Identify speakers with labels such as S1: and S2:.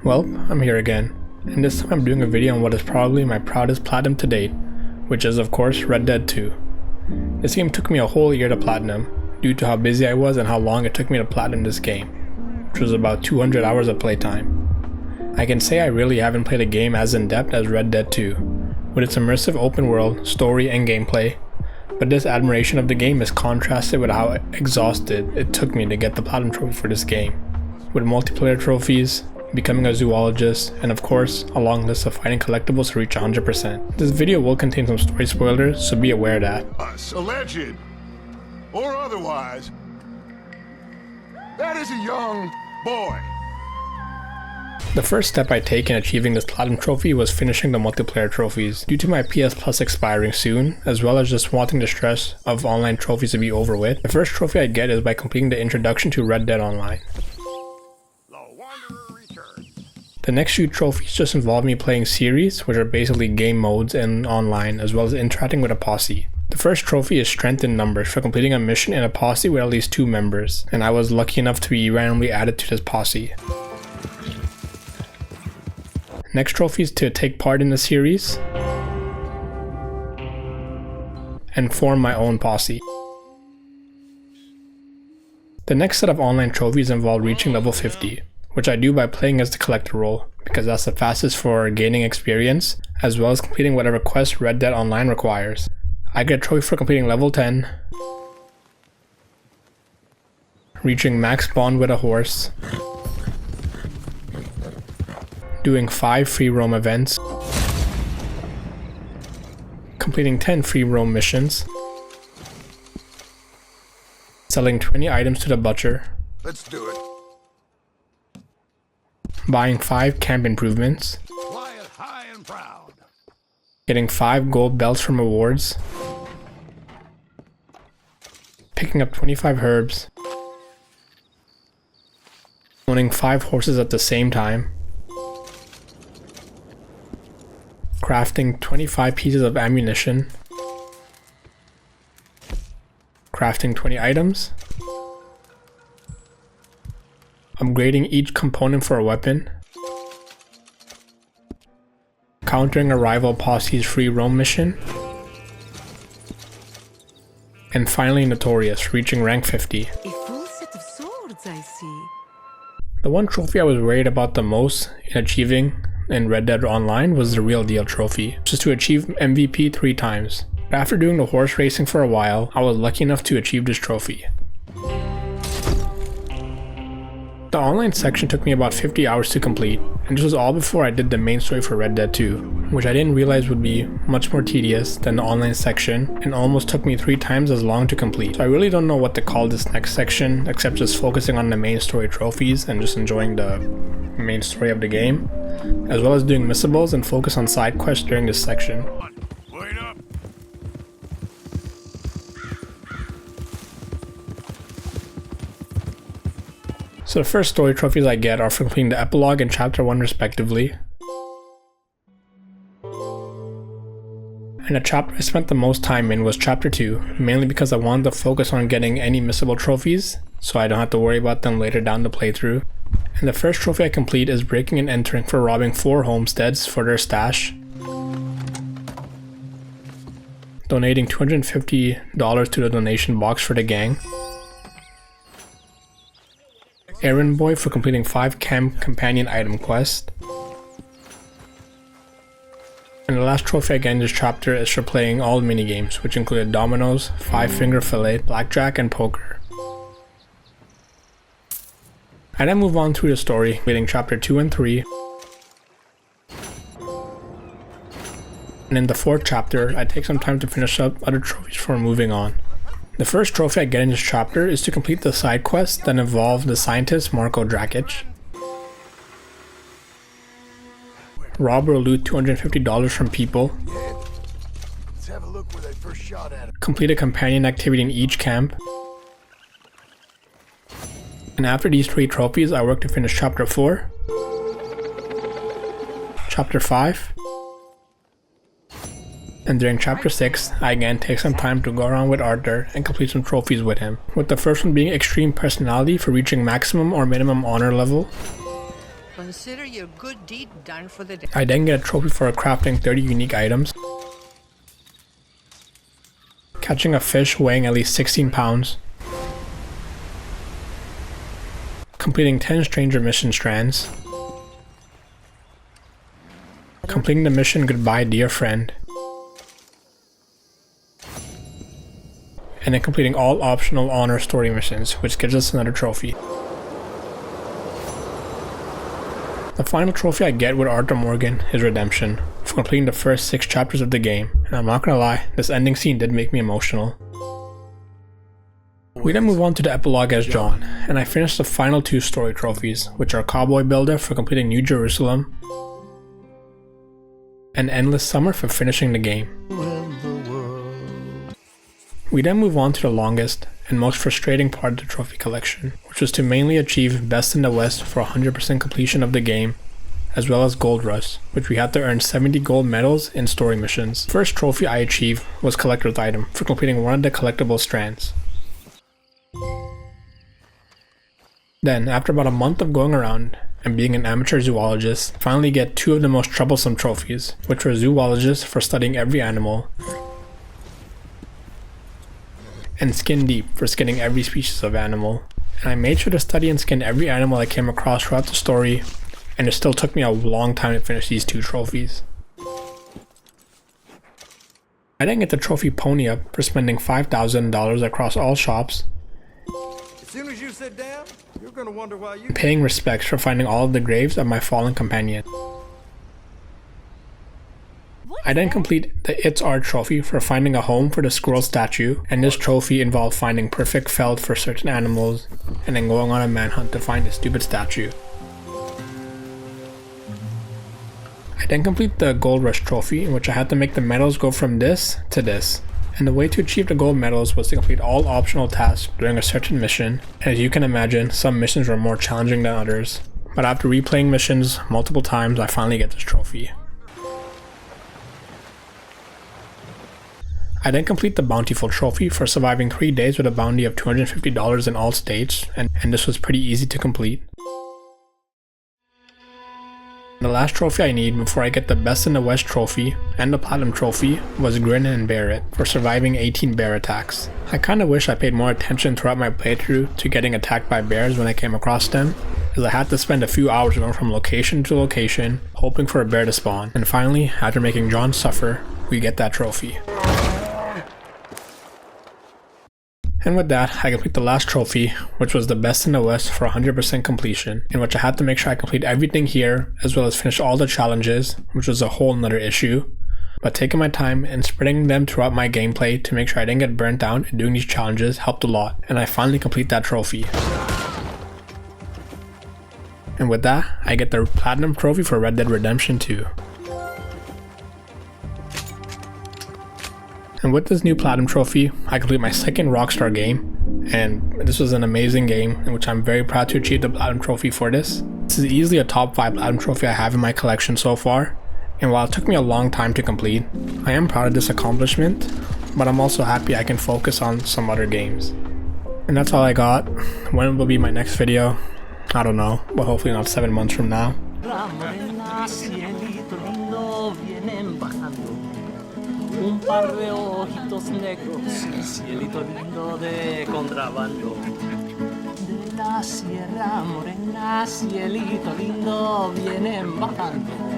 S1: Well, I'm here again, and this time I'm doing a video on what is probably my proudest platinum to date, which is of course Red Dead 2. This game took me a whole year to platinum, due to how busy I was and how long it took me to platinum this game, which was about 200 hours of playtime. I can say I really haven't played a game as in-depth as Red Dead 2, with its immersive open world, story, and gameplay, but this admiration of the game is contrasted with how exhausted it took me to get the platinum trophy for this game, with multiplayer trophies, becoming a zoologist, and of course, a long list of fighting collectibles to reach 100%. This video will contain some story spoilers, so be aware of that.
S2: Us, alleged, or otherwise, that is a young boy.
S1: The first step I take in achieving this platinum trophy was finishing the multiplayer trophies, due to my PS Plus expiring soon, as well as just wanting the stress of online trophies to be over with. The first trophy I get is by completing the introduction to Red Dead Online. The next few trophies just involve me playing series, which are basically game modes and online, as well as interacting with a posse. The first trophy is Strength in Numbers for completing a mission in a posse with at least 2 members, and I was lucky enough to be randomly added to this posse. Next trophy is to take part in the series and form my own posse. The next set of online trophies involve reaching level 50. Which I do by playing as the collector role, because that's the fastest for gaining experience, as well as completing whatever quest Red Dead Online requires. I get a trophy for completing level 10, reaching max bond with a horse, doing 5 free roam events, completing 10 free roam missions, selling 20 items to the butcher.
S2: Let's do it.
S1: Buying 5 camp improvements,
S2: Fly it high and proud.
S1: getting 5 gold belts from rewards, picking up 25 herbs, owning 5 horses at the same time, crafting 25 pieces of ammunition, crafting 20 items, upgrading each component for a weapon, countering a rival posse's free roam mission, and finally Notorious, reaching rank 50.
S3: A full set of swords, I see.
S1: The one trophy I was worried about the most in achieving in Red Dead Online was the Real Deal trophy, which is to achieve MVP 3 times. But after doing the horse racing for a while, I was lucky enough to achieve this trophy. The online section took me about 50 hours to complete, and this was all before I did the main story for Red Dead 2, which I didn't realize would be much more tedious than the online section and almost took me 3 times as long to complete. So I really don't know what to call this next section except just focusing on the main story trophies and just enjoying the main story of the game, as well as doing missables and focus on side quests during this section.
S2: Wait up.
S1: So the first story trophies I get are for completing the epilogue and chapter 1 respectively. And the chapter I spent the most time in was chapter 2, mainly because I wanted to focus on getting any missable trophies, so I don't have to worry about them later down the playthrough. And the first trophy I complete is breaking and entering for robbing 4 homesteads for their stash, donating $250 to the donation box for the gang, Errand Boy for completing 5 camp companion item quests, and the last trophy I get in this chapter is for playing all the minigames, which included dominoes, 5-finger fillet, blackjack, and poker. I then move on through the story, completing chapter 2 and 3, and in the 4th chapter, I take some time to finish up other trophies before moving on. The first trophy I get in this chapter is to complete the side quest that involve the scientist Marko Drakic. Rob or loot $250 from people.
S2: Let's have a look where they first shot at him.
S1: Complete a companion activity in each camp. And after these 3 trophies, I work to finish chapter 4, chapter 5, and during chapter 6, I again take some time to go around with Arthur and complete some trophies with him, with the first one being Extreme Personality for reaching maximum or minimum honor level,
S3: Consider your good deed done for the day.
S1: I then get a trophy for crafting 30 unique items, catching a fish weighing at least 16 pounds, completing 10 stranger mission strands, completing the mission Goodbye Dear Friend, and then completing all optional honor story missions, which gives us another trophy. The final trophy I get with Arthur Morgan is Redemption, for completing the first 6 chapters of the game, and I'm not gonna lie, this ending scene did make me emotional. We then move on to the epilogue as John, and I finished the final 2 story trophies, which are Cowboy Builder for completing New Jerusalem, and Endless Summer for finishing the game. We then move on to the longest and most frustrating part of the trophy collection, which was to mainly achieve Best in the West for 100% completion of the game, as well as Gold Rush, which we had to earn 70 gold medals in story missions. The first trophy I achieved was Collector's Item for completing one of the collectible strands. Then, after about a month of going around and being an amateur zoologist, finally get 2 of the most troublesome trophies, which were Zoologist for studying every animal, and Skin Deep for skinning every species of animal. And I made sure to study and skin every animal I came across throughout the story, and it still took me a long time to finish these 2 trophies. I then get the trophy Pony Up for spending $5,000 across all shops,
S2: As soon as you sit down, you're gonna wonder why you...
S1: and paying respects for finding all of the graves of my fallen companion. I then complete the It's Art trophy for finding a home for the squirrel statue, and this trophy involved finding perfect felt for certain animals, and then going on a manhunt to find the stupid statue. I then complete the Gold Rush trophy, in which I had to make the medals go from this to this. And the way to achieve the gold medals was to complete all optional tasks during a certain mission, and as you can imagine, some missions were more challenging than others. But after replaying missions multiple times, I finally get this trophy. I then complete the Bountiful trophy for surviving 3 days with a bounty of $250 in all states, and this was pretty easy to complete. The last trophy I need before I get the Best in the West trophy and the Platinum trophy was Grin and Bear It for surviving 18 bear attacks. I kinda wish I paid more attention throughout my playthrough to getting attacked by bears when I came across them, as I had to spend a few hours going from location to location hoping for a bear to spawn, and finally, after making John suffer, we get that trophy. And with that, I complete the last trophy, which was the Best in the West for 100% completion, in which I had to make sure I complete everything here, as well as finish all the challenges, which was a whole nother issue. But taking my time and spreading them throughout my gameplay to make sure I didn't get burnt out and doing these challenges helped a lot, and I finally complete that trophy. And with that, I get the Platinum trophy for Red Dead Redemption 2. And with this new Platinum trophy, I complete my second Rockstar game, and this was an amazing game in which I'm very proud to achieve the Platinum trophy for this. This is easily a top 5 Platinum trophy I have in my collection so far, and while it took me a long time to complete, I am proud of this accomplishment, but I'm also happy I can focus on some other games. And that's all I got. When will be my next video? I don't know, but hopefully not 7 months from now.
S4: Un par de ojitos negros, cielito lindo de contrabando. De la Sierra Morena, cielito lindo, vienen bajando.